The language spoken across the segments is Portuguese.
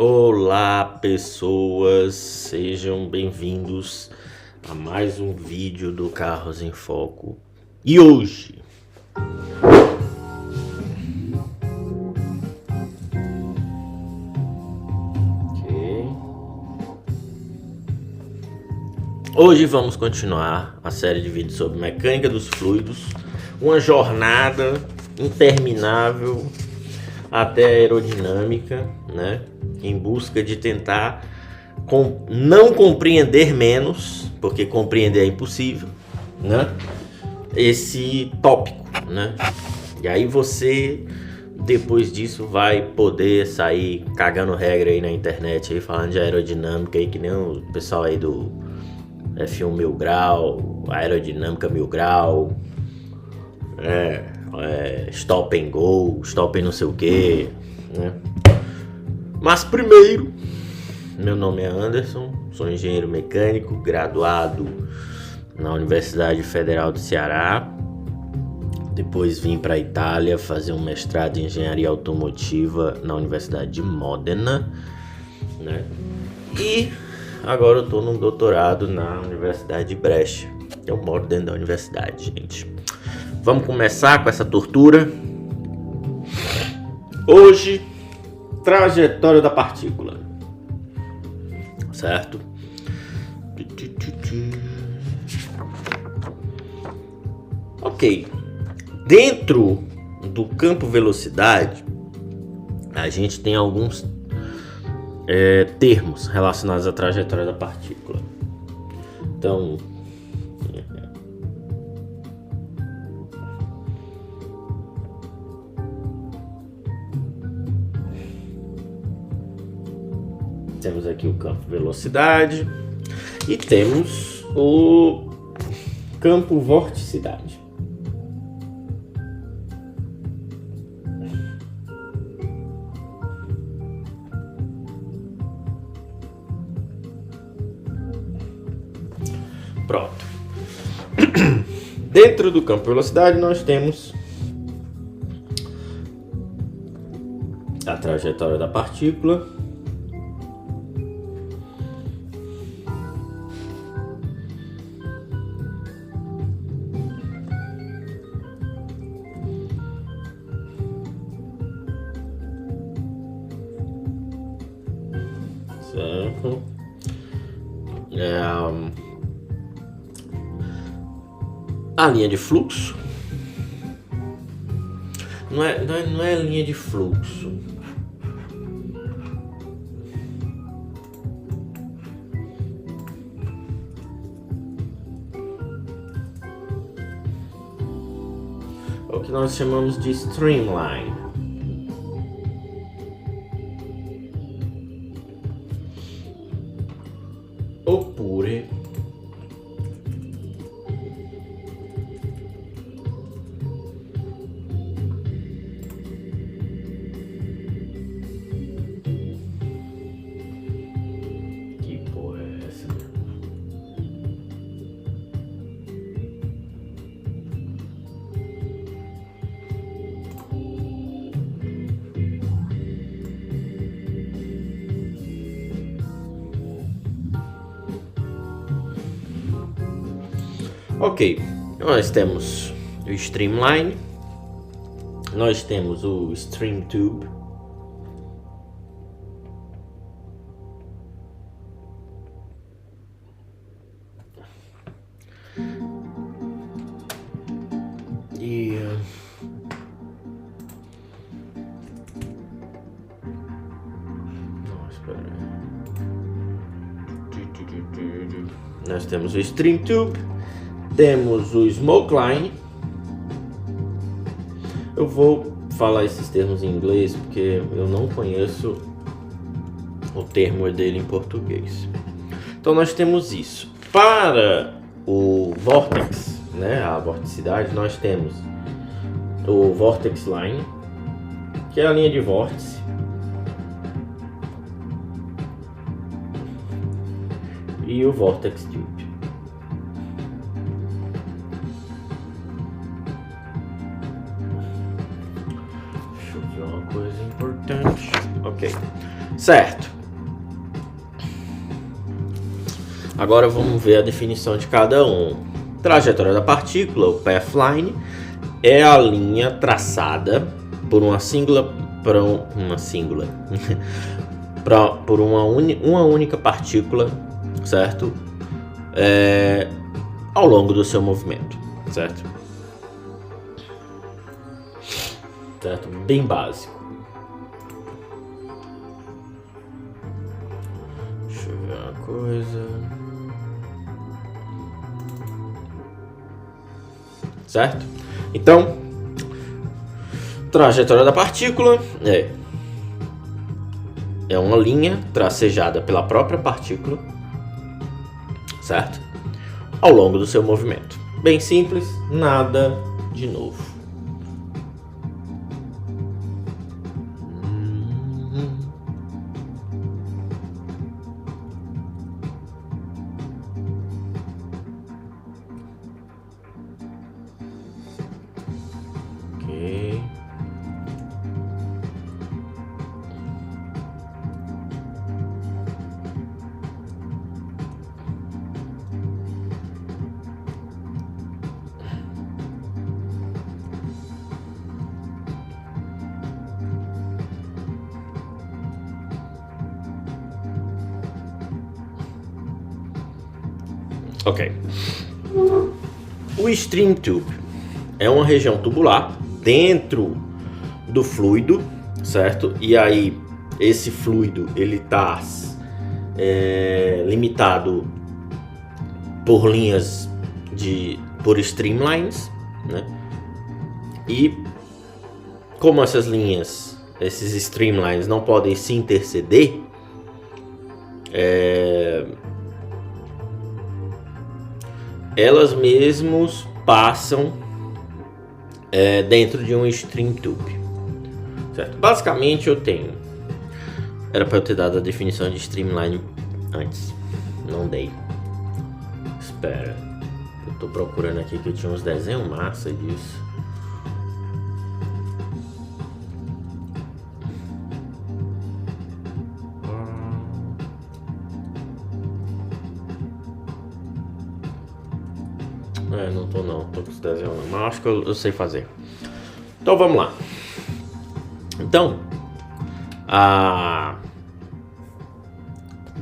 Olá pessoas, sejam bem-vindos a mais um vídeo do Carros em Foco. E hoje vamos continuar a série de vídeos sobre mecânica dos fluidos, uma jornada interminável até a aerodinâmica, né? Em busca de tentar não compreender menos, porque compreender é impossível, né? Esse tópico, né? E aí você, depois disso, vai poder sair cagando regra aí na internet, aí falando de aerodinâmica, aí que nem o pessoal aí do F1 1000 grau, aerodinâmica 1000 grau, stop and go, stop and não sei o que, né? Mas primeiro, meu nome é Anderson, sou engenheiro mecânico, graduado na Universidade Federal do Ceará. Depois vim para a Itália fazer um mestrado em engenharia automotiva na Universidade de Modena, né? E agora eu estou num doutorado na Universidade de Brecha. Eu moro dentro da universidade, gente. Vamos começar com essa tortura. Hoje, trajetória da partícula, certo? Ok. Dentro do campo velocidade, a gente tem alguns termos relacionados à trajetória da partícula. Então, temos aqui o campo velocidade e temos o campo vorticidade. Pronto. Dentro do campo velocidade nós temos a trajetória da partícula, certo? A linha de fluxo não é linha de fluxo. É o que nós chamamos de streamline. Oppure que porra é essa? Ok, nós temos o streamline, nós temos o stream tube, e nós temos o stream tube. Temos o smoke line. Eu vou falar esses termos em inglês porque eu não conheço o termo dele em português. Então nós temos isso. Para o vortex, né, a vorticidade, nós temos o vortex line, que é a linha de vórtice. E o vortex tube. Deixa eu ver uma coisa importante. Ok. Certo. Agora vamos ver a definição de cada um. Trajetória da partícula, o pathline, é a linha traçada por uma uma única partícula, certo? Ao longo do seu movimento, certo? Certo? Bem básico. Deixa eu ver uma coisa. Certo? Então, trajetória da partícula é uma linha tracejada pela própria partícula, certo? Ao longo do seu movimento. Bem simples, nada de novo. Ok. O stream tube é uma região tubular dentro do fluido, certo? E aí esse fluido ele está limitado por linhas por streamlines, né? E como essas linhas, esses streamlines não podem se interceder, elas mesmas passam dentro de um stream tube, certo? Basicamente eu tenho, era para eu ter dado a definição de streamline antes, não dei. Espera, eu tô procurando aqui que eu tinha uns desenhos massa disso. Não tô com os desenhos, mas acho que eu sei fazer. Então vamos lá. Então,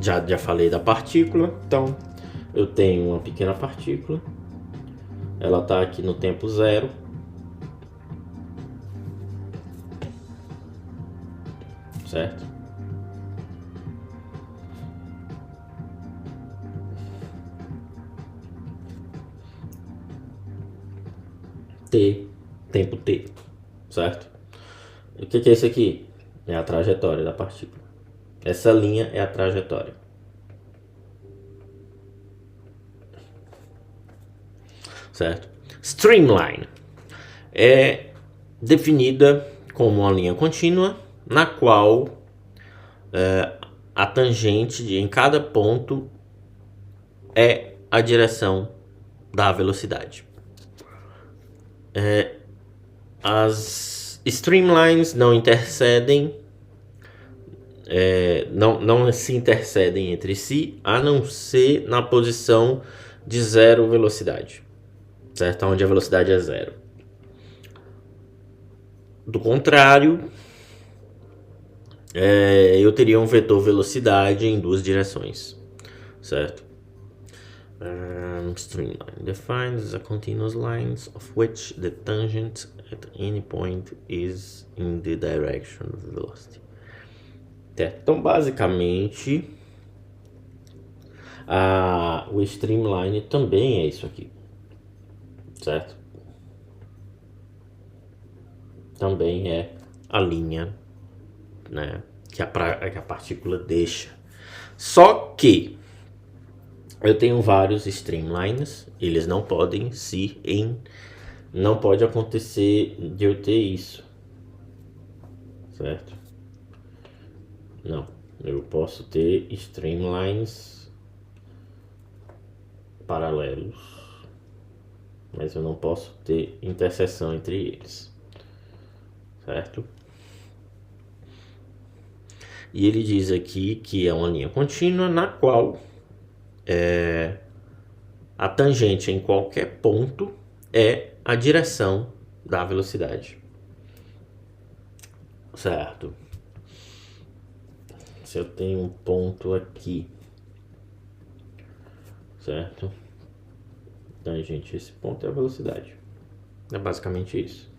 já falei da partícula. Então, eu tenho uma pequena partícula. Ela está aqui no tempo zero. Certo? Tempo t, certo? O que é isso aqui? É a trajetória da partícula. Essa linha é a trajetória. Certo? Streamline é definida como uma linha contínua na qual a tangente em cada ponto é a direção da velocidade. As streamlines não intercedem, não se intercedem entre si, a não ser na posição de zero velocidade, certo? Onde a velocidade é zero. Do contrário, eu teria um vetor velocidade em duas direções, certo? Streamline defines a continuous lines of which the tangent at any point is in the direction of velocity. Então, basicamente, o streamline também é isso aqui, certo? Também é a linha, né, que a partícula deixa. Só que eu tenho vários streamlines, eles não podem não pode acontecer de eu ter isso, certo? Não, eu posso ter streamlines paralelos, mas eu não posso ter interseção entre eles, certo? E ele diz aqui que é uma linha contínua na qual a tangente em qualquer ponto é a direção da velocidade. Certo? Se eu tenho um ponto aqui, certo? Tangente, esse ponto é a velocidade. É basicamente isso.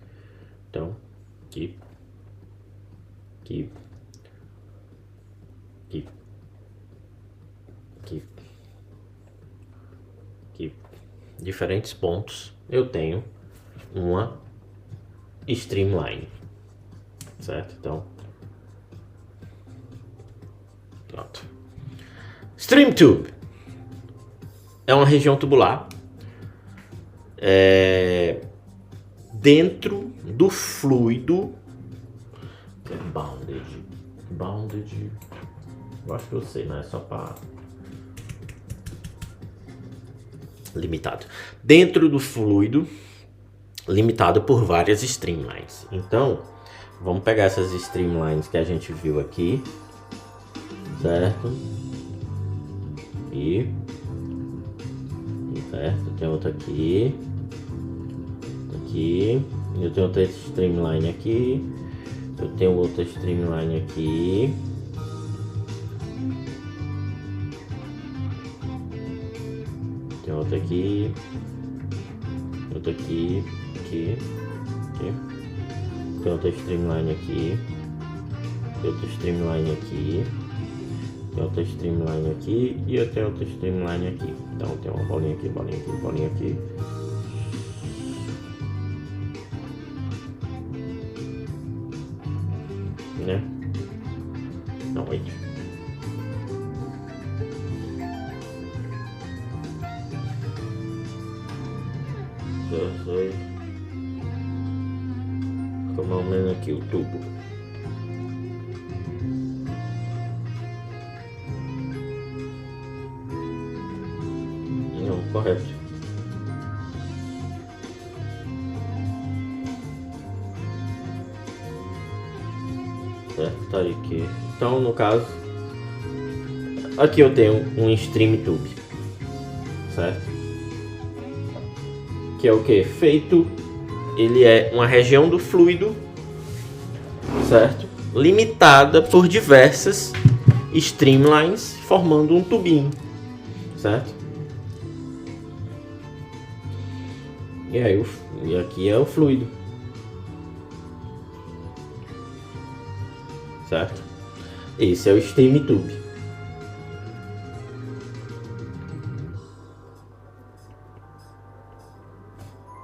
Então, aqui. Diferentes pontos, eu tenho uma streamline, certo? Então, pronto. Stream tube é uma região tubular dentro do fluido bounded. Eu acho que eu sei, né? Só para limitado. Dentro do fluido, limitado por várias streamlines. Então, vamos pegar essas streamlines que a gente viu aqui, certo? E certo, tem outra aqui, eu tenho outra streamline aqui, eu tenho outra streamline aqui. Tem outra aqui, aqui. Tem outra streamline aqui, tem outra streamline aqui, tem outra streamline aqui e eu tenho outra streamline aqui. Então tem uma bolinha aqui, bolinha aqui. Né? Não, wait. Fica mais ou menos aqui o tubo. Não, correto. Certo, tá aí aqui. Então, no caso, aqui eu tenho um stream tube, certo? Que é o que? Feito, ele é uma região do fluido, certo? Limitada por diversas streamlines, formando um tubinho, certo? E aí, e aqui é o fluido, certo? Esse é o stream tube.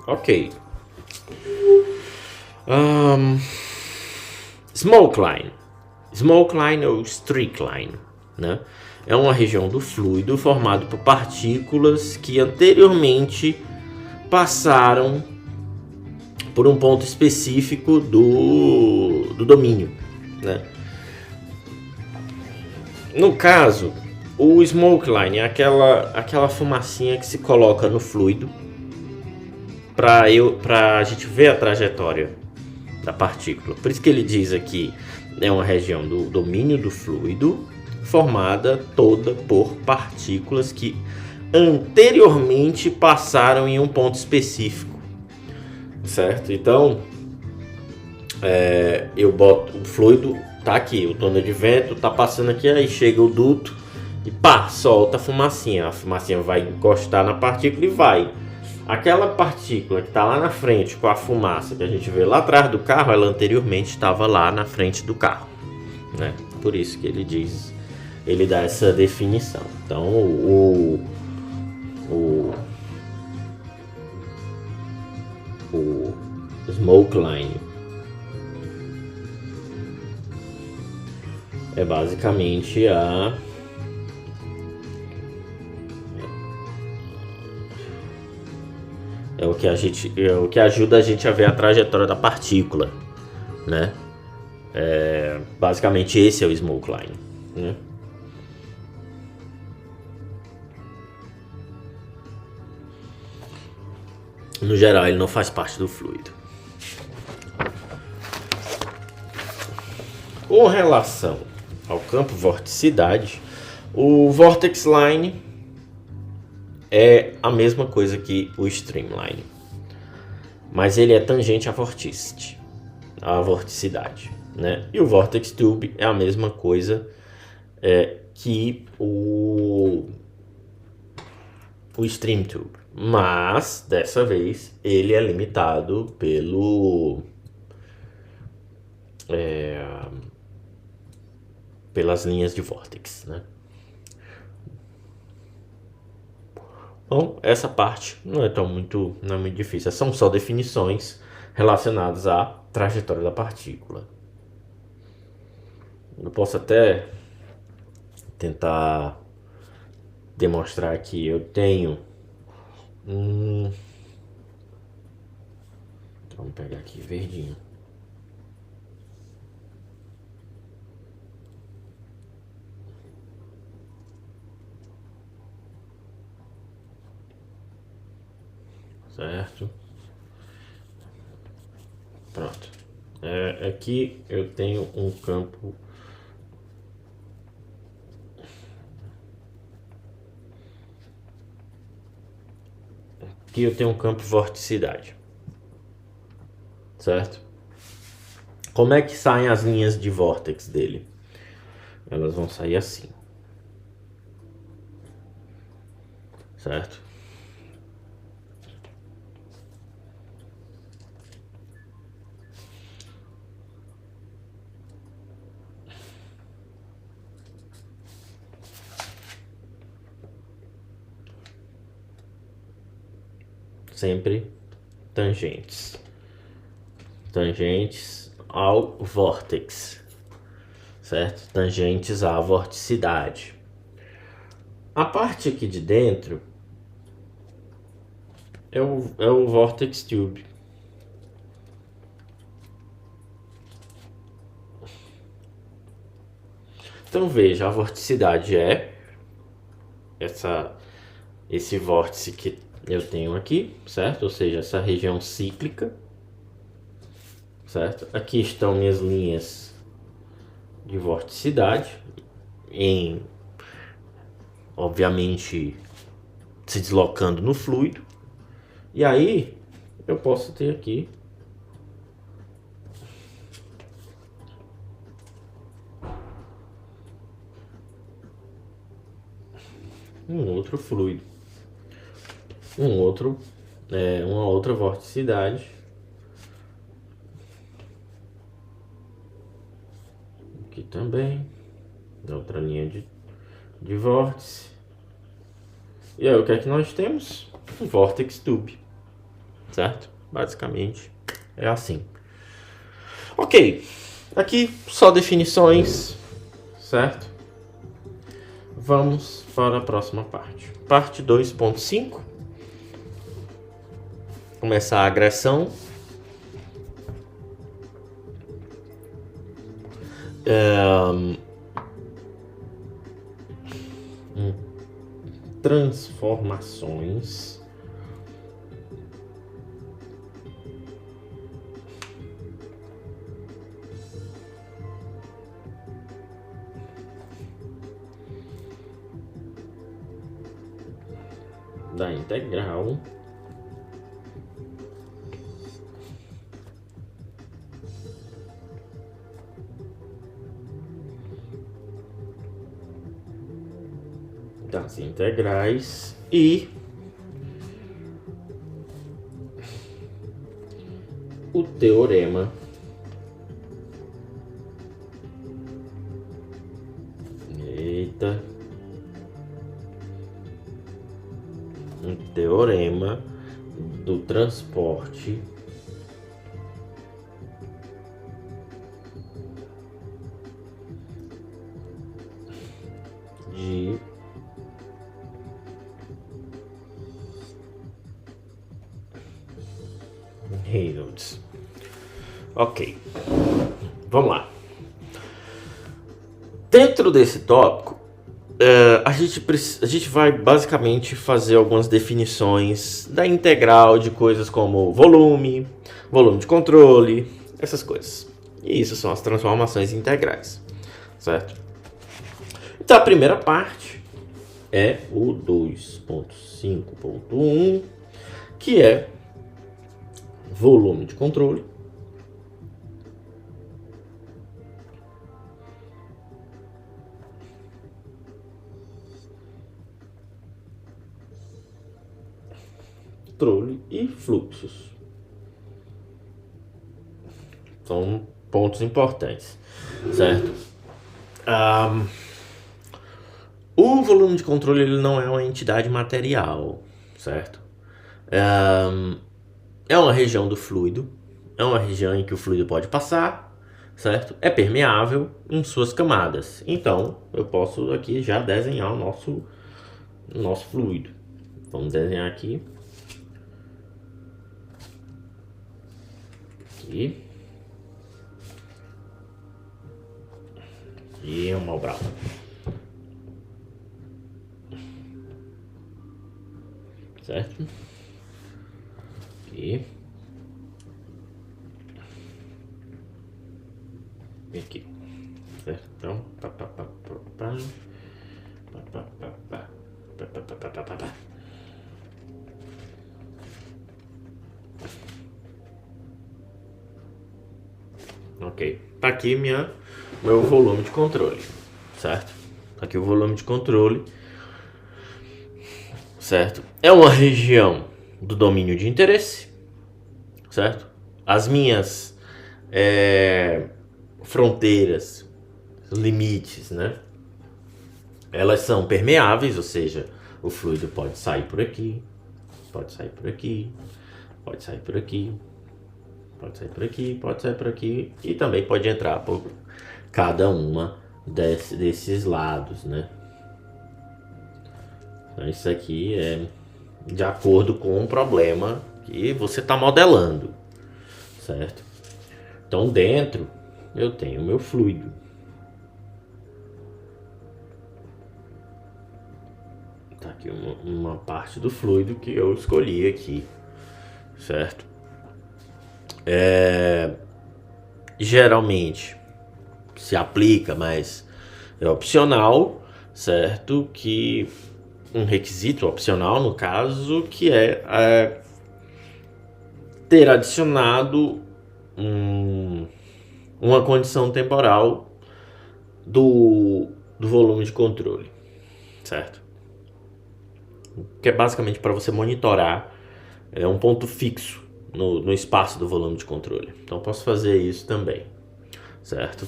Ok. Smoke line ou streak line, né? É uma região do fluido formado por partículas que anteriormente passaram por um ponto específico do domínio, né? No caso, o smoke line é aquela fumacinha que se coloca no fluido para a gente ver a trajetória da partícula. Por isso que ele diz aqui, é uma região do domínio do fluido formada toda por partículas que anteriormente passaram em um ponto específico, certo? Então, eu boto o fluido, tá aqui, o túnel de vento tá passando aqui, aí chega o duto e pá, solta a fumacinha vai encostar na partícula e vai. Aquela partícula que está lá na frente com a fumaça que a gente vê lá atrás do carro, ela anteriormente estava lá na frente do carro, né? Por isso que ele diz, ele dá essa definição. Então o smoke line é basicamente o que ajuda a gente a ver a trajetória da partícula, né? Basicamente esse é o smoke line, né? No geral, ele não faz parte do fluido. Com relação ao campo vorticidade, o Vortex Line é a mesma coisa que o Streamline, mas ele é tangente à vorticity, à vorticidade, né? E o Vortex Tube é a mesma coisa que o Stream Tube, mas dessa vez ele é limitado pelas linhas de vórtex, né? Bom, essa parte não é muito difícil, são só definições relacionadas à trajetória da partícula. Eu posso até tentar demonstrar que eu tenho vamos pegar aqui verdinho. Certo? Pronto. Aqui eu tenho um campo vorticidade. Certo? Como é que saem as linhas de vórtex dele? Elas vão sair assim. Certo? Sempre tangentes ao vórtex, certo? Tangentes à vorticidade. A parte aqui de dentro é o Vortex Tube. Então veja, a vorticidade é esse vórtice que eu tenho aqui, certo? Ou seja, essa região cíclica, certo? Aqui estão minhas linhas de vorticidade, obviamente se deslocando no fluido. E aí eu posso ter aqui um outro fluido, uma outra vorticidade. Aqui também, outra linha de vórtice. E aí o que é que nós temos? Um Vortex Tube, certo? Basicamente é assim. Ok, aqui só definições, certo? Vamos para a próxima parte. Parte 2.5. Começar a agressão. Transformações. Da integral das integrais e o teorema do transporte de Reynolds. Ok, vamos lá. Dentro desse tópico, a gente vai basicamente fazer algumas definições da integral de coisas como volume de controle, essas coisas. E isso são as transformações integrais, certo? Então a primeira parte é o 2.5.1, que é volume de controle. Controle e fluxos. São pontos importantes, certo? O volume de controle ele não é uma entidade material, certo? É uma região do fluido, é uma região em que o fluido pode passar, certo? É permeável em suas camadas. Então, eu posso aqui já desenhar o nosso fluido. Vamos desenhar aqui. E uma brava. Certo? Aqui. Aqui. Certo? Então, ok. Tá aqui meu volume de controle, certo? Tá aqui o volume de controle, certo? É uma região do domínio de interesse, certo? As minhas fronteiras, limites, né? Elas são permeáveis, ou seja, o fluido pode sair por aqui, pode sair por aqui, pode sair por aqui, pode sair por aqui, pode sair por aqui e também pode entrar por cada uma desses lados, né? Então isso aqui é de acordo com o problema que você está modelando, certo? Então dentro eu tenho o meu fluido. Tá aqui uma parte do fluido que eu escolhi aqui, certo? Geralmente se aplica, mas é opcional, certo? Que um requisito opcional, no caso, que é ter adicionado uma condição temporal do volume de controle, certo? Que é basicamente para você monitorar um ponto fixo no espaço do volume de controle. Então posso fazer isso também, certo?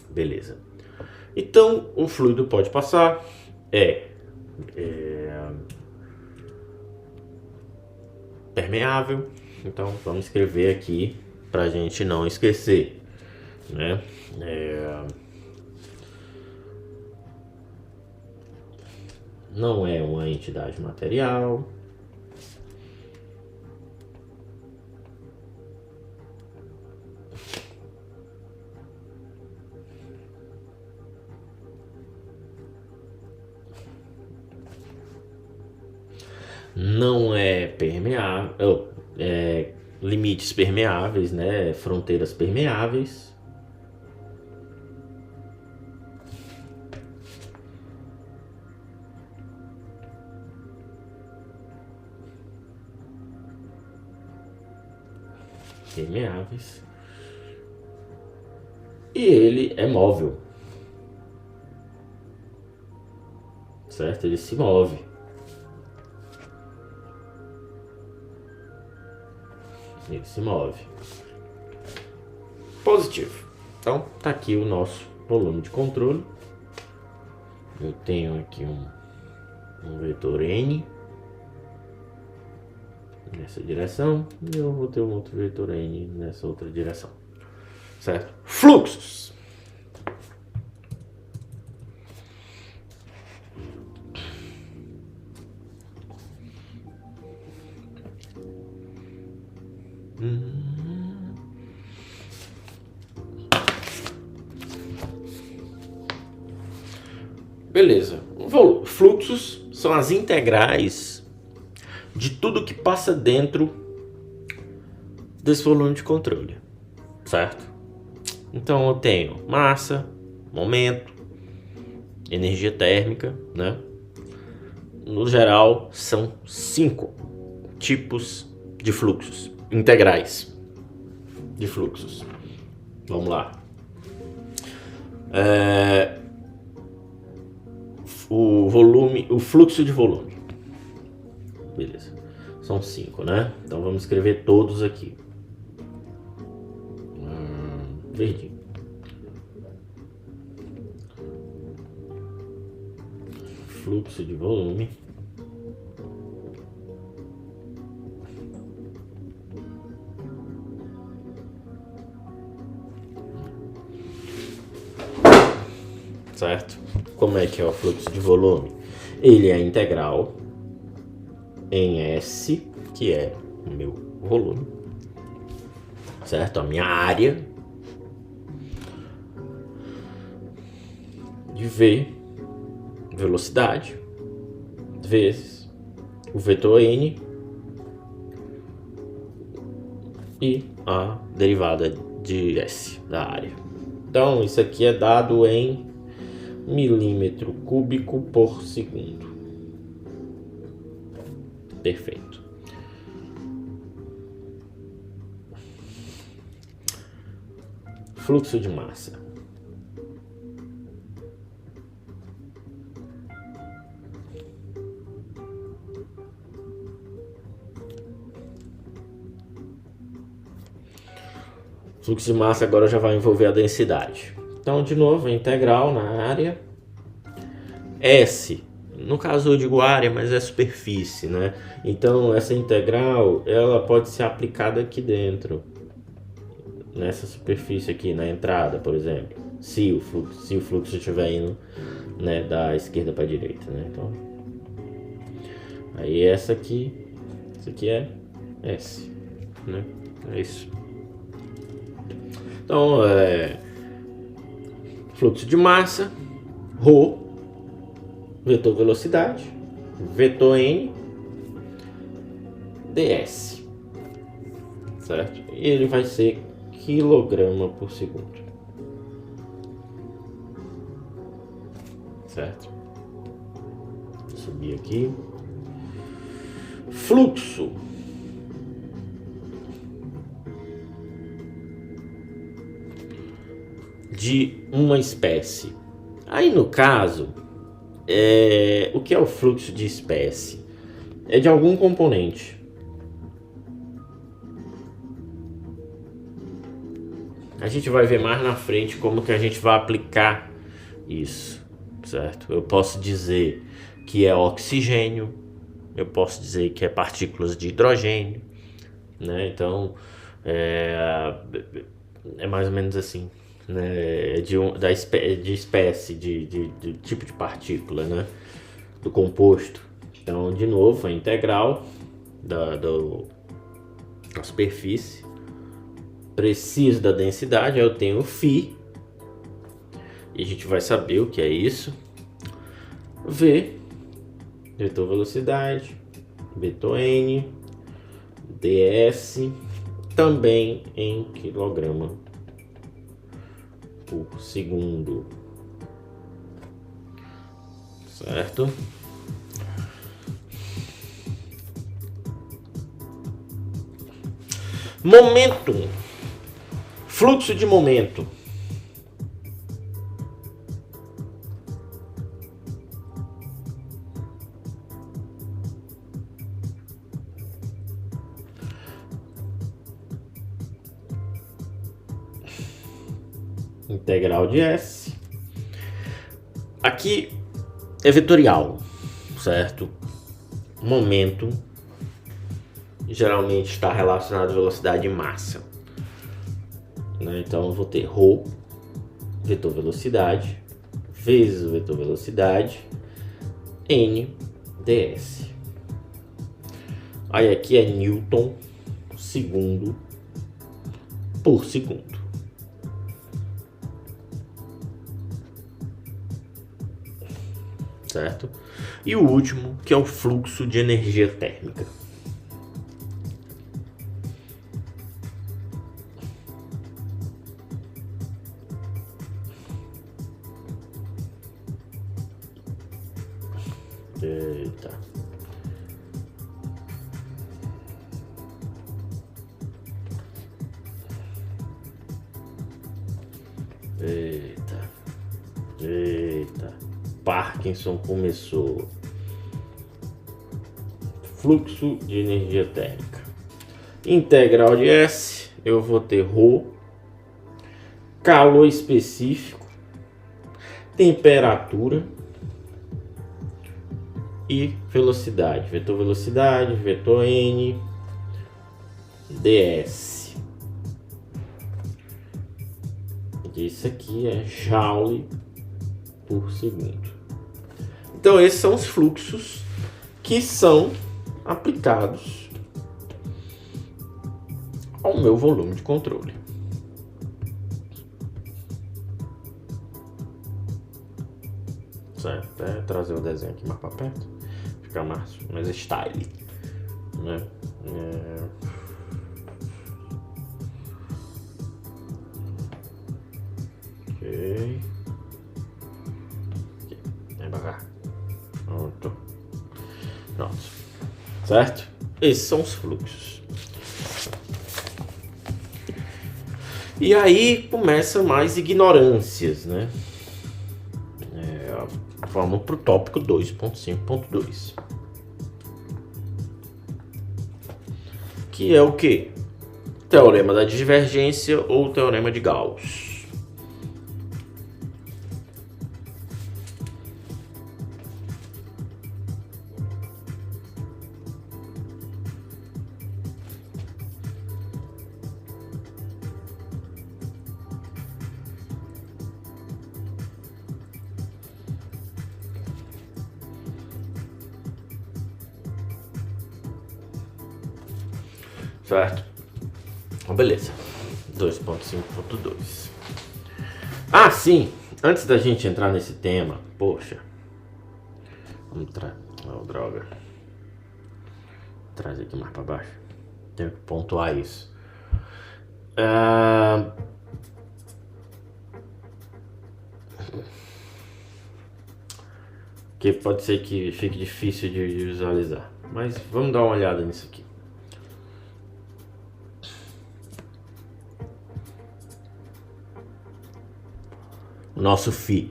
Beleza. Então o fluido pode passar, permeável. Então vamos escrever aqui para a gente não esquecer, né? Não é uma entidade material. Não é permeável, limites permeáveis, né? Fronteiras permeáveis. Permeáveis. E ele é móvel, certo? Ele se move. Ele se move. Positivo. Então, tá aqui o nosso volume de controle. Eu tenho aqui um vetor N nessa direção e eu vou ter um outro vetor N nessa outra direção, certo? Fluxos. Beleza. Fluxos são as integrais de tudo que passa dentro desse volume de controle, certo? Então eu tenho massa, momento, energia térmica, né? No geral, são 5 tipos de fluxos integrais de fluxos. Vamos lá. O volume, o fluxo de volume. Beleza. São 5, né? Então vamos escrever todos aqui. Verdinho. Fluxo de volume. Certo? Como é que é o fluxo de volume? Ele é integral em S, que é o meu volume, certo? A minha área de V, velocidade, vezes o vetor N e a derivada de S da área. Então isso aqui é dado em milímetro cúbico por segundo. Perfeito. Fluxo de massa. Fluxo de massa agora já vai envolver a densidade. Então, de novo, integral na área. S, no caso eu digo área, mas é superfície, né? Então, essa integral, ela pode ser aplicada aqui dentro. Nessa superfície aqui, na entrada, por exemplo. Se o fluxo estiver indo, né, da esquerda para a direita, né? Então, aí essa aqui é S, né? É isso. Então, fluxo de massa, ρ, vetor velocidade, vetor N, ds, certo? E ele vai ser quilograma por segundo, certo? Vou subir aqui. Fluxo de uma espécie. Aí no caso, o que é o fluxo de espécie? É de algum componente. A gente vai ver mais na frente como que a gente vai aplicar isso, certo? Eu posso dizer que é oxigênio, eu posso dizer que é partículas de hidrogênio, né? Então, é mais ou menos assim, né? De espécie, de tipo de partícula, né? Do composto. Então, de novo, a integral da superfície. Preciso da densidade, eu tenho φ, e a gente vai saber o que é isso. V, vetor velocidade, vetor N, ds, também em quilograma por segundo, certo? Momento. Fluxo de momento. Integral de S. Aqui é vetorial, certo? Momento geralmente está relacionado à velocidade e massa, né? Então eu vou ter ρ, vetor velocidade, vezes o vetor velocidade, N, ds. Aí aqui é Newton segundo por segundo. Certo? E o último, que é o fluxo de energia térmica. Eita. Eita. Eita. Parkinson começou. Fluxo de energia térmica. Integral de S, eu vou ter ρ. Calor específico. Temperatura. E velocidade. Vetor velocidade, vetor N. ds. Isso aqui é joule por segundo. Então esses são os fluxos que são aplicados ao meu volume de controle. Certo? Até trazer o desenho aqui mais para perto, ficar mais style, né? Ok. Vem pra cá. Pronto. Certo? Esses são os fluxos. E aí começa mais ignorâncias, né? Vamos para o tópico 2.5.2. Que é o quê? Teorema da divergência ou teorema de Gauss. Certo? Então, beleza. 2.5.2. Ah, sim! Antes da gente entrar nesse tema, poxa. Vamos oh, droga. Trazer aqui mais para baixo. Tenho que pontuar isso. Que pode ser que fique difícil de visualizar. Mas vamos dar uma olhada nisso aqui. Nosso φ,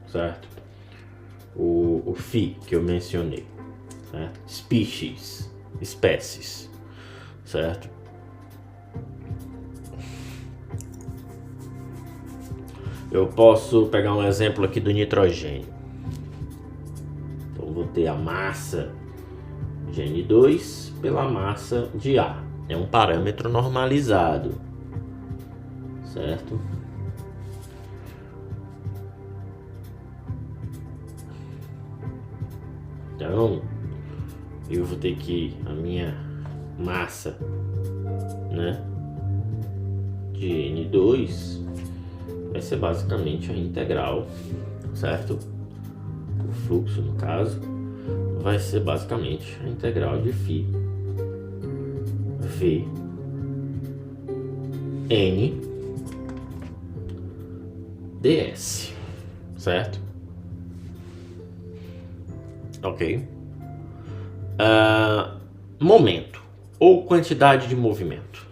certo? O φ que eu mencionei, certo? Species, espécies, certo? Eu posso pegar um exemplo aqui do nitrogênio. Então vou ter a massa de N2 pela massa de A. É um parâmetro normalizado, certo? Então, eu vou ter que a minha massa, né, de N2 vai ser basicamente a integral, certo? O fluxo, no caso, vai ser basicamente a integral de φ V N ds, certo? Ok. Momento ou quantidade de movimento.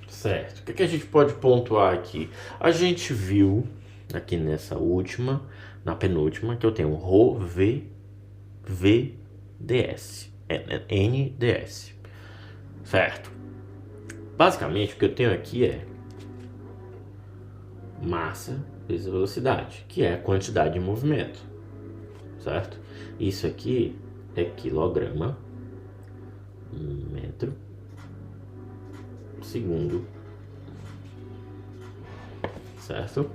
Certo. O que a gente pode pontuar aqui? A gente viu aqui nessa última, na penúltima, que eu tenho ρ, v ds, n ds. Certo. Basicamente o que eu tenho aqui é massa vezes velocidade, que é a quantidade de movimento. Certo? Isso aqui é quilograma metro segundo, certo?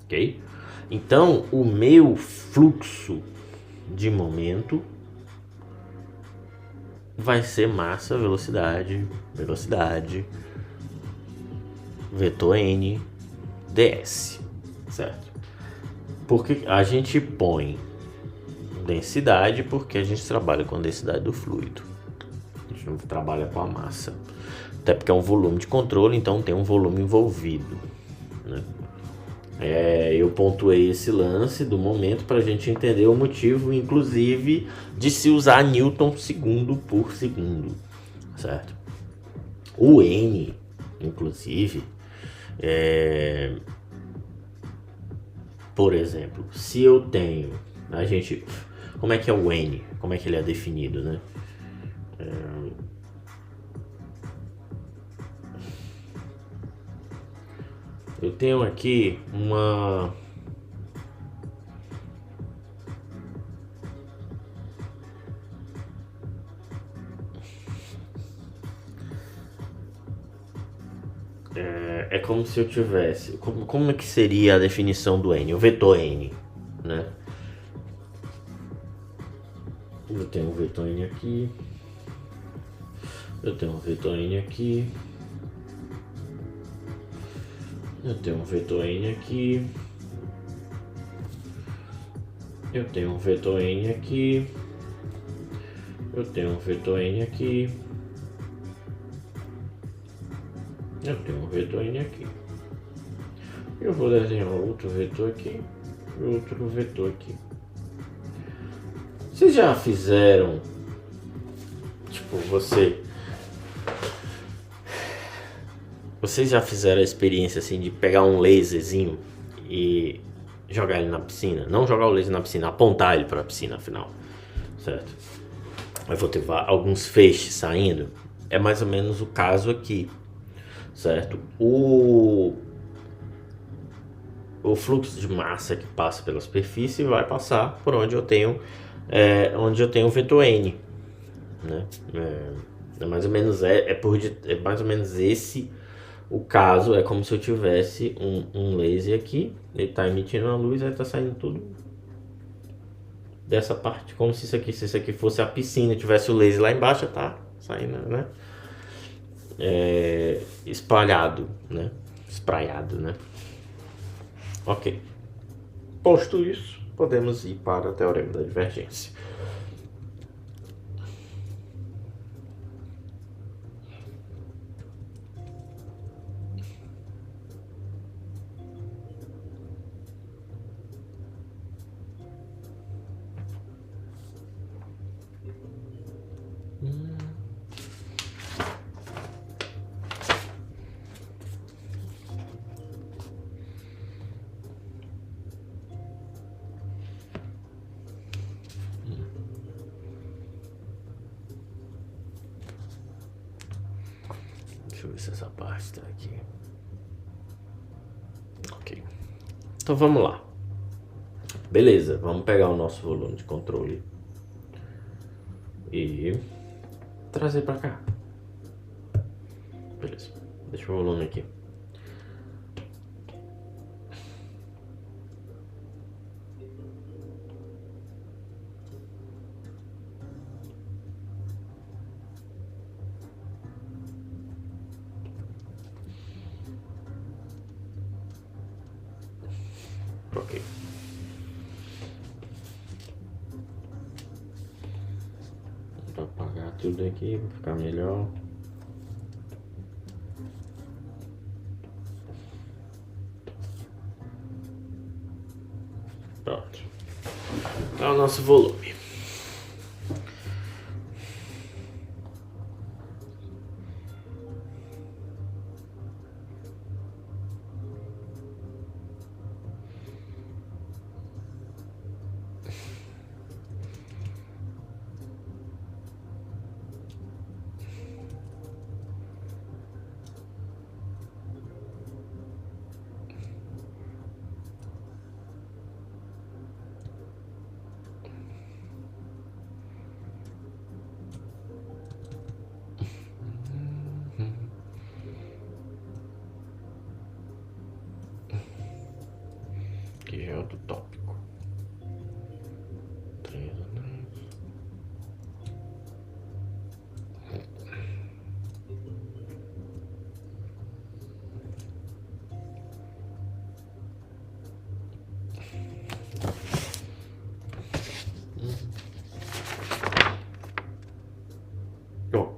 Ok? Então, o meu fluxo de momento vai ser massa, velocidade vetor N ds, certo? Porque a gente põe densidade porque a gente trabalha com a densidade do fluido. A gente não trabalha com a massa. Até porque é um volume de controle, então tem um volume envolvido, né? Eu pontuei esse lance do momento para a gente entender o motivo, inclusive, de se usar Newton segundo por segundo, certo? O N, inclusive, por exemplo, se eu tenho, como é que é o N? Como é que ele é definido, né? Eu tenho aqui uma é como se eu tivesse, como é que seria a definição do N? O vetor N, né? Eu tenho um vetor N aqui. Eu tenho um vetor N aqui. Eu tenho um vetor N aqui. Eu tenho um vetor N aqui. Eu tenho um vetor N aqui. Eu tenho um vetor N aqui. Eu vou desenhar outro vetor aqui e outro vetor aqui. Vocês já fizeram, tipo, vocês já fizeram a experiência assim de pegar um laserzinho e jogar ele na piscina? Não jogar o laser na piscina, apontar ele para a piscina, afinal, certo? Aí vou ter alguns feixes saindo. É mais ou menos o caso aqui, certo? O fluxo de massa que passa pela superfície vai passar por onde eu tenho o vetor N, né? É mais ou menos mais ou menos esse o caso. É como se eu tivesse um laser aqui, ele está emitindo uma luz, aí está saindo tudo dessa parte, como se isso aqui fosse a piscina, tivesse o laser lá embaixo, tá saindo, né? Espalhado, né? Espraiado, né? Ok. Posto isso, podemos ir para o teorema da divergência. Deixa eu ver se essa parte está aqui. Ok. Então vamos lá. Beleza, vamos pegar o nosso volume de controle e trazer para cá. Beleza, deixa o volume aqui. Ok. Vou apagar tudo aqui para ficar melhor. Pronto. É o nosso volume.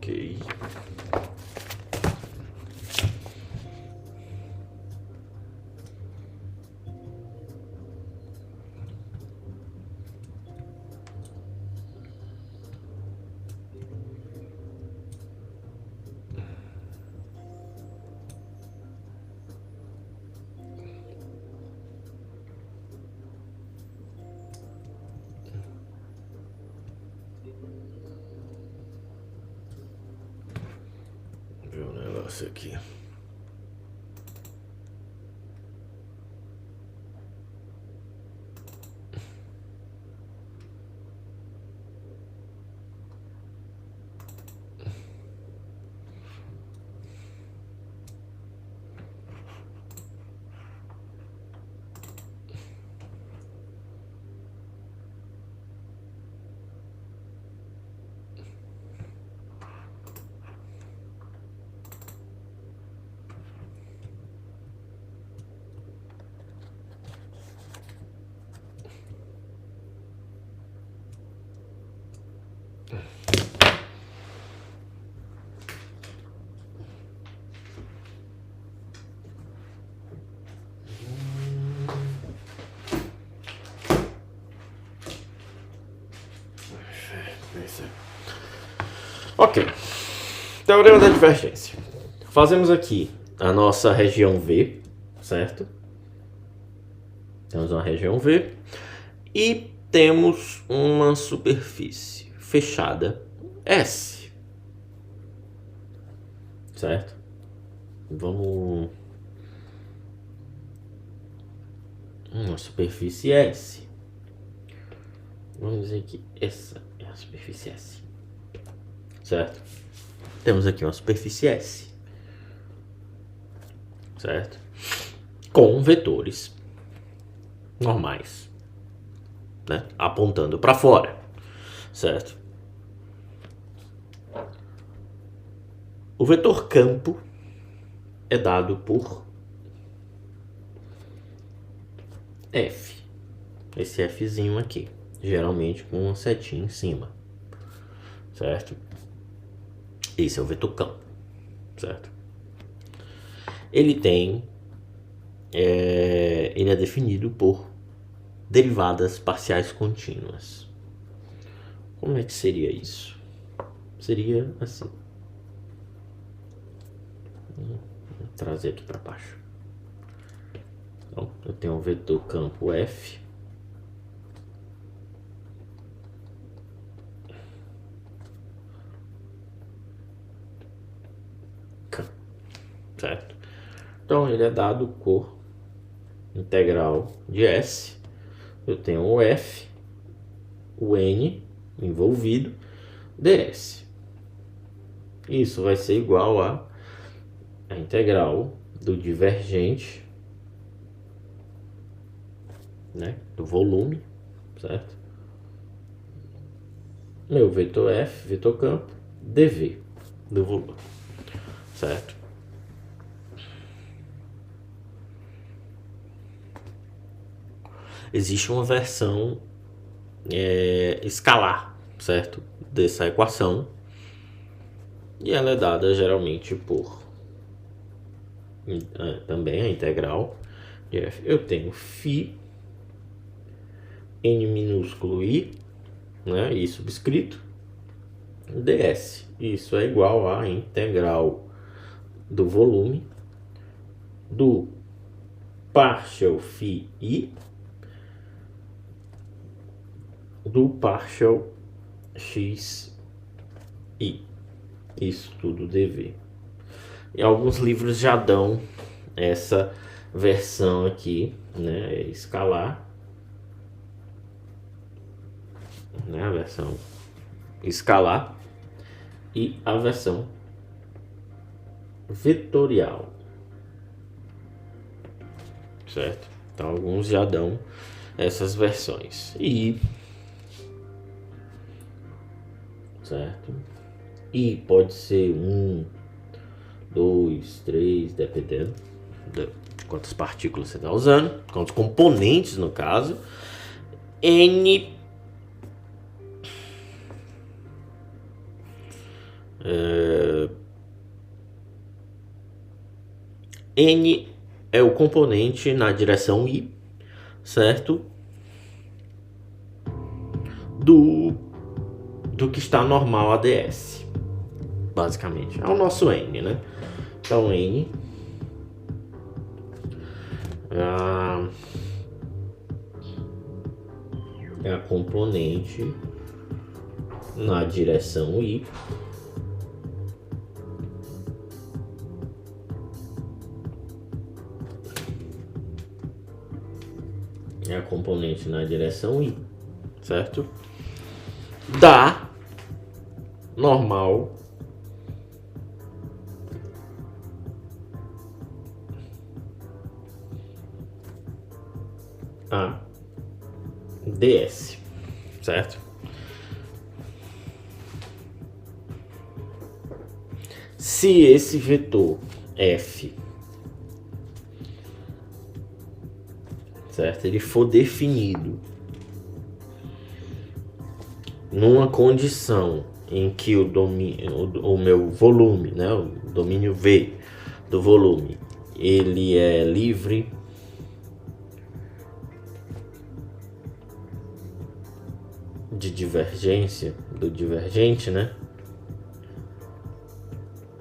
Ok. Ver um negócio aqui. Ok. Teorema da divergência. Fazemos aqui a nossa região V, certo? Temos uma região V e temos uma superfície fechada S, certo? Vamos... uma superfície S. Vamos dizer que essa é a superfície S, certo? Temos aqui uma superfície S, certo? Com vetores normais, né? Apontando para fora, certo? O vetor campo é dado por F, esse Fzinho aqui, geralmente com uma setinha em cima, certo? Esse é o vetor campo, certo? Ele é definido por derivadas parciais contínuas. Como é que seria isso? Seria assim. Vou trazer aqui para baixo. Então, eu tenho um vetor campo F. Certo? Então, ele é dado por integral de S. Eu tenho o F, o N envolvido, ds. Isso vai ser igual a integral do divergente, né, do volume, certo? Meu vetor F, vetor campo, dv do volume, certo? Existe uma versão escalar, certo? Dessa equação. E ela é dada geralmente por também a integral de F. Eu tenho φ n minúsculo i, né, i subscrito, ds. Isso é igual à integral do volume do partial φ i do partial x i. Isso tudo dv. E alguns livros já dão essa versão aqui, né, escalar, né, a versão escalar e a versão vetorial, certo? Então alguns já dão essas versões e certo? E pode ser 1, 2, 3, dependendo de quantas partículas você está usando, quantos componentes no caso. N N é o componente na direção I, certo? Do que está normal ADS, basicamente. É o nosso N, né? Então, N é a componente na direção I certo? Da normal a DS, certo? Se esse vetor F, certo, ele for definido numa condição em que o meu volume, né, o domínio V do volume, ele é livre de divergência do divergente, né?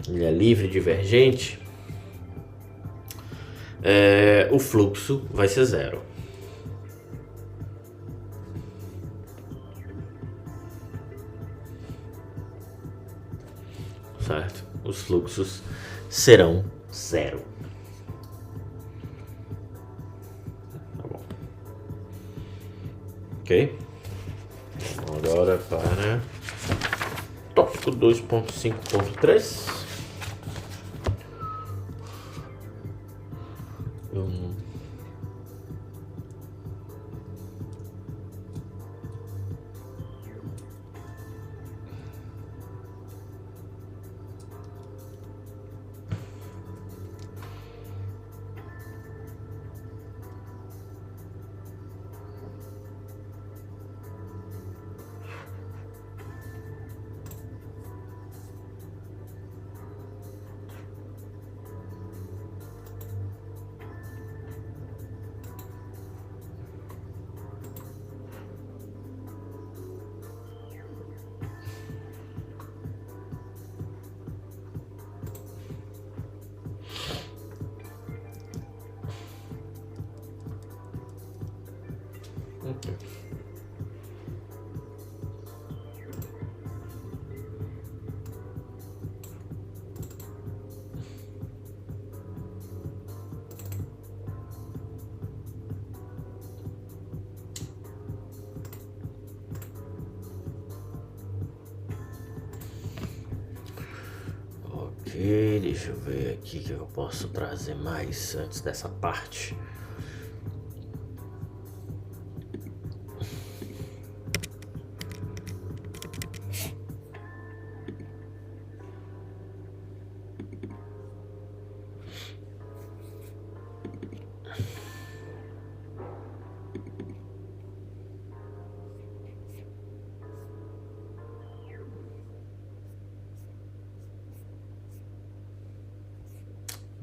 Ele é livre divergente, o fluxo vai ser zero. Certo? Os fluxos serão zero. Tá bom. Ok? Agora para tópico 2.5.3. Ok, deixa eu ver aqui o que eu posso trazer mais antes dessa parte.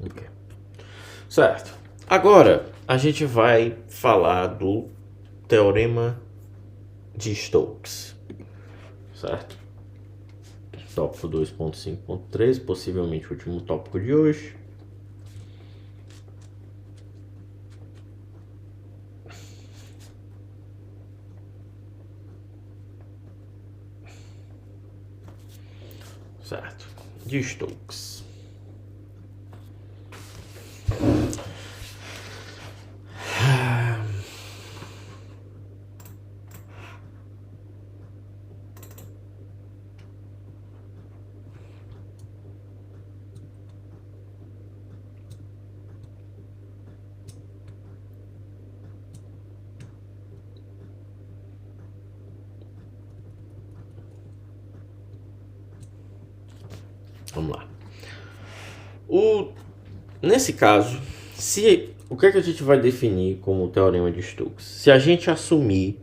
Okay. Certo. Agora a gente vai falar do teorema de Stokes, certo? Tópico 2.5.3, possivelmente o último tópico de hoje. Certo. De Stokes. Vamos lá. Nesse caso, o que é que a gente vai definir como teorema de Stokes? Se a gente assumir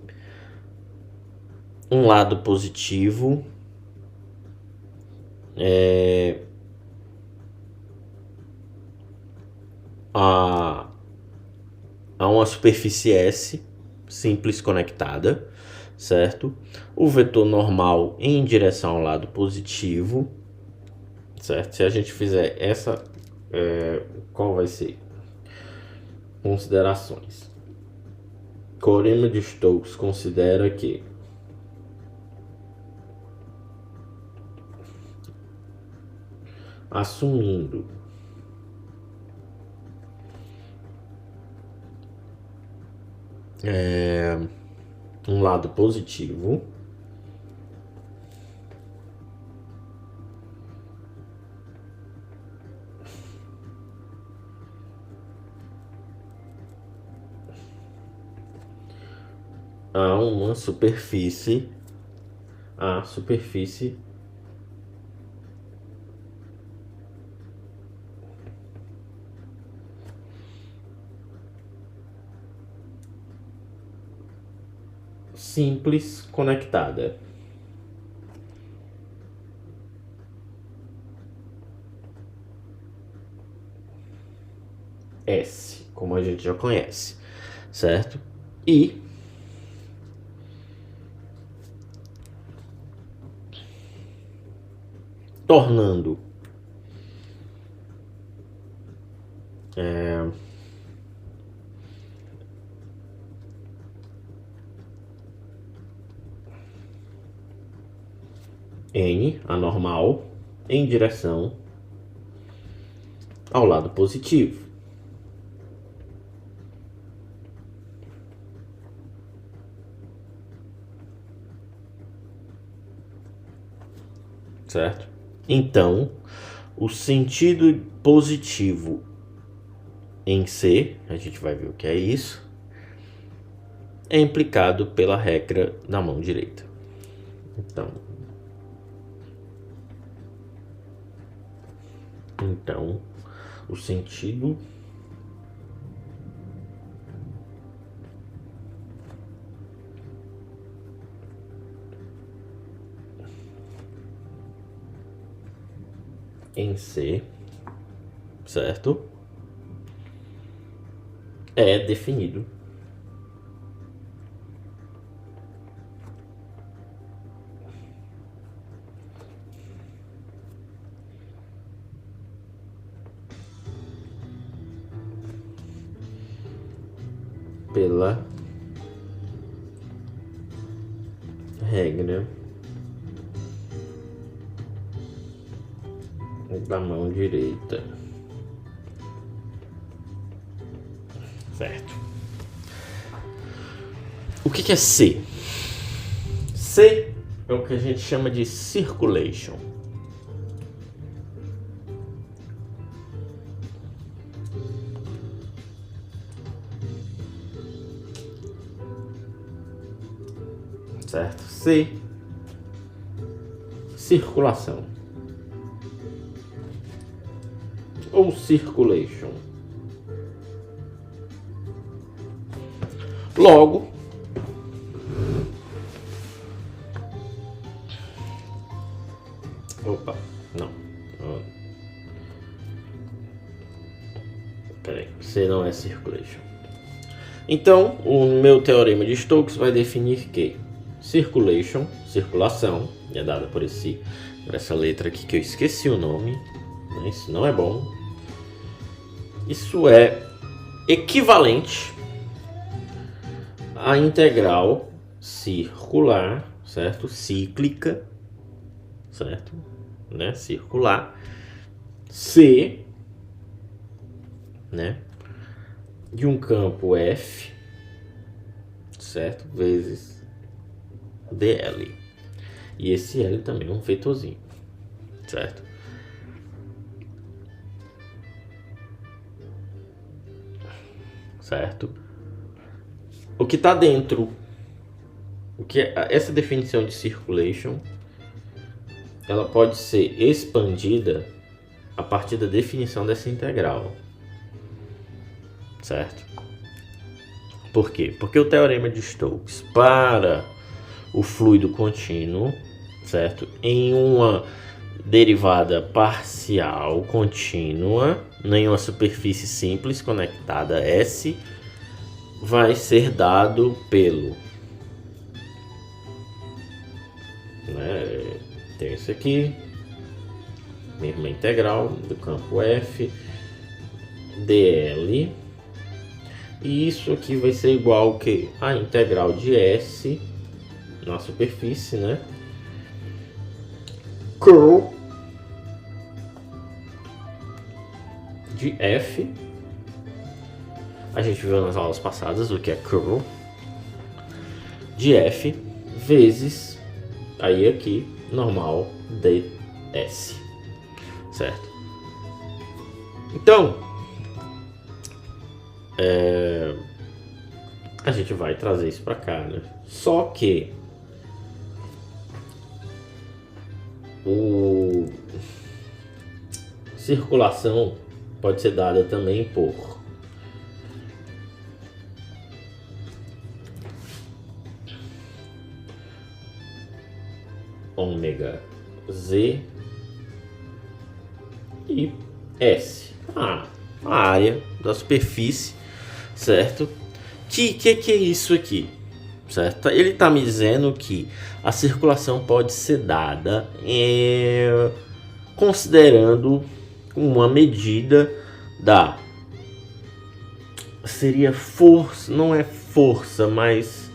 um lado positivo a uma superfície S simples conectada, certo? O vetor normal em direção ao lado positivo, certo? Se a gente fizer essa, qual vai ser? Considerações. Teorema de Stokes considera que assumindo um lado positivo, a uma superfície, simples conectada. S, como a gente já conhece, certo? E tornando N anormal em direção ao lado positivo. Certo? Então, o sentido positivo em C, a gente vai ver o que é isso, é implicado pela regra da mão direita. Então, o sentido em C, certo? É definido pela regra da mão direita, certo? O que é C? C é o que a gente chama de circulation. Certo? C, circulação ou circulation. Logo, C não é circulation. Então, o meu teorema de Stokes vai definir que circulation, circulação, é dada por essa letra aqui que eu esqueci o nome, né? Isso não é bom. Isso é equivalente à integral circular, certo? Cíclica, certo? Né? Circular, C, né? De um campo F, certo? Vezes dl. E esse L também é um vetorzinho, certo? Certo? O que está dentro, essa definição de circulation, ela pode ser expandida a partir da definição dessa integral, certo? Por quê? Porque o teorema de Stokes para o fluido contínuo, certo? Em uma derivada parcial contínua em uma superfície simples conectada S vai ser dado pelo, né, tem isso aqui, mesma integral do campo F dl, e isso aqui vai ser igual ao que? A integral de S na superfície, né? Curl de F. A gente viu nas aulas passadas o que é curl de F vezes aí aqui normal ds, certo? Então a gente vai trazer isso para cá, né? Só que circulação pode ser dada também por ômega z e S, a área da superfície, certo? Que é isso aqui, certo? Ele está me dizendo que a circulação pode ser dada considerando uma medida da, seria força, não é força, mas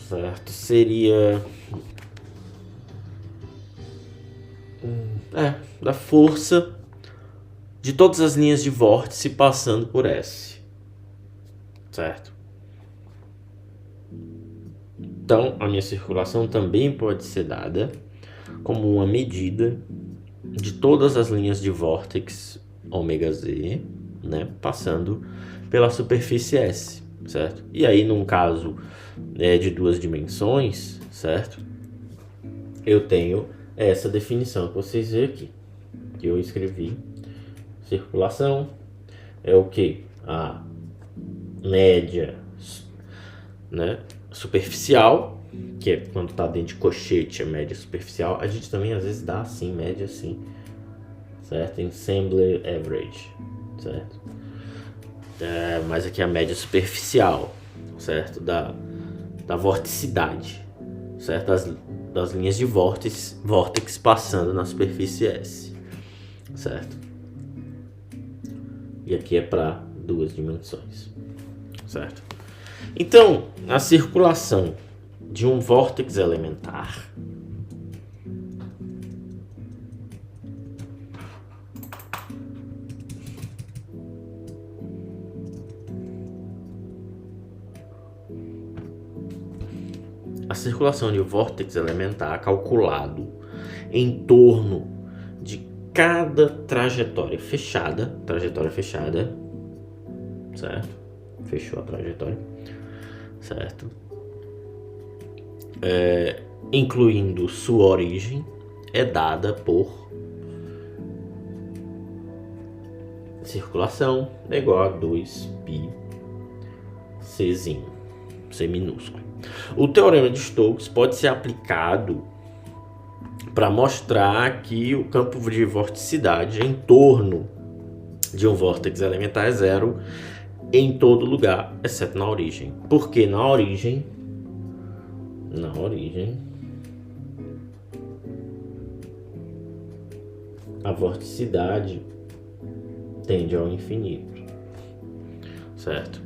certo, seria da força de todas as linhas de vórtice passando por S, certo? Então a minha circulação também pode ser dada como uma medida de todas as linhas de vórtex ômega z, né, passando pela superfície S, certo? E aí num caso de duas dimensões, certo? Eu tenho essa definição que vocês veem aqui, que eu escrevi. Circulação é o que? A média, né, superficial, que é quando está dentro de cochete, a média superficial. A gente também às vezes dá assim, média assim, certo? Ensemble average, certo? Mas aqui é a média superficial, certo? Da vorticidade, certo? Das linhas de vórtex passando na superfície S, certo? E aqui é para duas dimensões, certo? Então, a circulação de um vórtex elementar calculado em torno de cada trajetória fechada, certo? Fechou a trajetória, certo? Incluindo sua origem, é dada por circulação é igual a 2π Czinho, C minúsculo. O teorema de Stokes pode ser aplicado para mostrar que o campo de vorticidade em torno de um vórtex elementar é zero em todo lugar, exceto na origem. Porque na origem a vorticidade tende ao infinito, certo?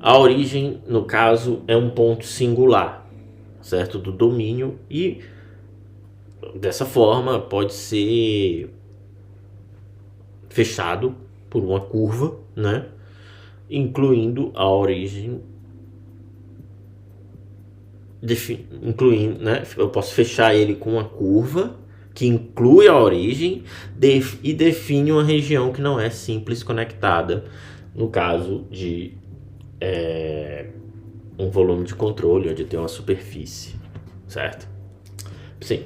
A origem, no caso, é um ponto singular, certo? Do domínio, e dessa forma pode ser fechado por uma curva, né? Incluindo a origem, né? Eu posso fechar ele com uma curva que inclui a origem e define uma região que não é simples conectada, no caso de um volume de controle onde tem uma superfície, certo? Sim.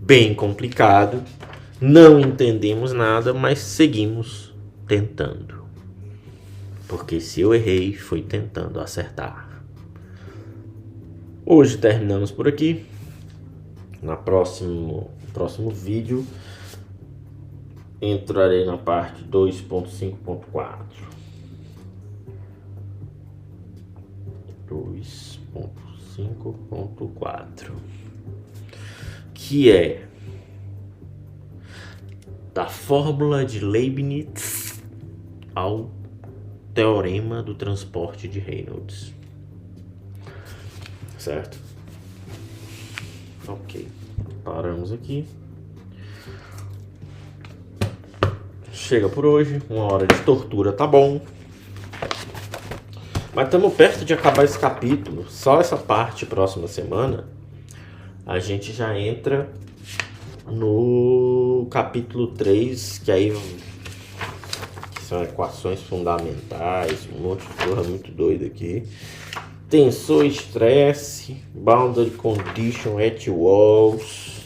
bem complicado, não entendemos nada, mas seguimos tentando. Porque se eu errei, foi tentando acertar. Hoje terminamos por aqui. No próximo vídeo entrarei na parte 2.5.4. 2.5.4, que é da fórmula de Leibniz ao teorema do transporte de Reynolds. Certo? Ok. Paramos aqui. Chega por hoje. 1 hora de tortura tá bom. Mas estamos perto de acabar esse capítulo. Só essa parte, próxima semana, a gente já entra no capítulo 3, que aí são equações fundamentais, um monte de porra muito doida aqui. Tensor, estresse, boundary condition at walls.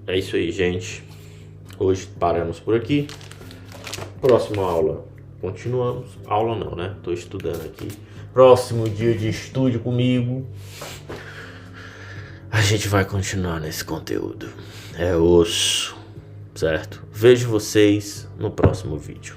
É isso aí, gente. Hoje paramos por aqui. Próxima aula continuamos. Aula não, né? Tô estudando aqui. Próximo dia de estúdio comigo. A gente vai continuar nesse conteúdo. É osso, certo? Vejo vocês no próximo vídeo.